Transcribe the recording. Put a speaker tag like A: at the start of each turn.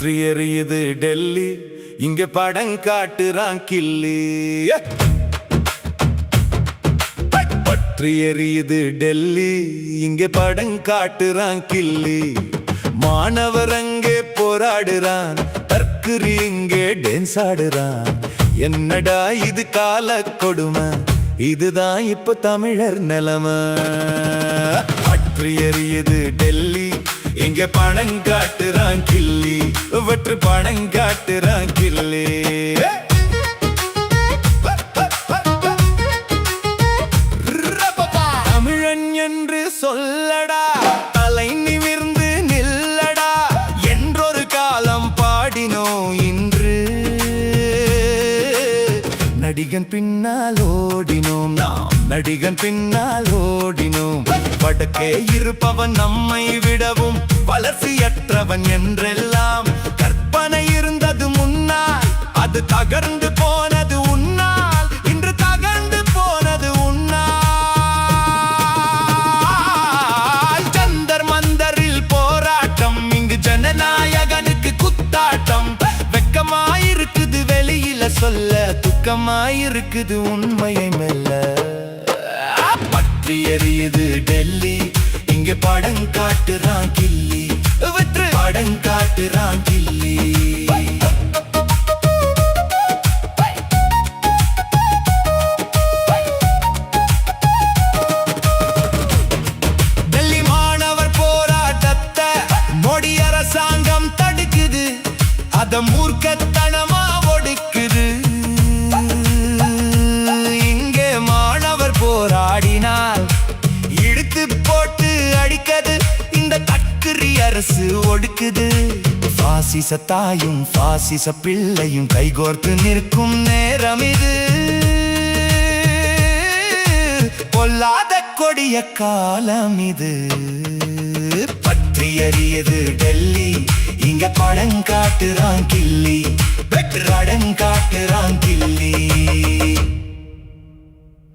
A: பற்றி எரியுது டெல்லி, இங்க படம் காட்டுறான் கில்லி. பற்றி எரியுது டெல்லி, இங்க படம் காட்டுறான் கில்லி. மாணவர் அங்கே போராடுறான், தற்குறி இங்கே டான்ஸ் ஆடுறான். என்னடா இது கால கொடுமை, இதுதான் இப்ப தமிழர் நிலைமை. பற்றி எரியுது டெல்லி, இங்க படம் காட்டுறான் கில்லி. வெற்று படம் காட்டுறான் கில்லி. தமிழன் என்று சொல்லடா, தலை நிமிர்ந்து நில்லடா என்றொரு காலம் பாடினோம். இன்று நடிகன் பின்னால் ஓடினோம், நாம் நடிகன் பின்னால் ஓடினோம். வடக்கே இருப்பவன் நம்மை விடவும் வளர்ச்சியற்றவன் என்றெல்லாம் கற்பனை இருந்தது முன்னால், அது தகர்ந்து போனது உன்னால். இன்று தகர்ந்து போனது உன்னால். ஜந்தர் மந்தரில் போராட்டம், இங்கு ஜனநாயகனுக்கு குத்தாட்டம். வெக்கமாயிருக்குது வெளியில சொல்ல, துக்கமாயிருக்குது உண்மையை மெல்ல. பற்றி எரியுது டெல்லி, இங்க படம் காட்டுறான் கில்லி. வெற்று படம் காட்டுறான் கில்லி. டெல்லி மாணவர் போராட்டத்தை மோடி அரசாங்கம் தடுக்குது, அத மூர்க்கத்தனமா ஒடுக்குது. இங்கே மாணவர் போராடினால் இழுத்து போட்டு அடிக்கது, இந்த தற்குறி அரசு ஒடுக்குது. பாசிச தாயும் பாசிச பிள்ளையும் கைகோர்த்து நிற்கும் நேரம் இது. பொல்லாத கொடிய காலம் இது. பற்றி எரியுது டெல்லி, இங்க படம் காட்டுறான் கில்லி. வெற்று அடம் காட்டுறான் கில்லி.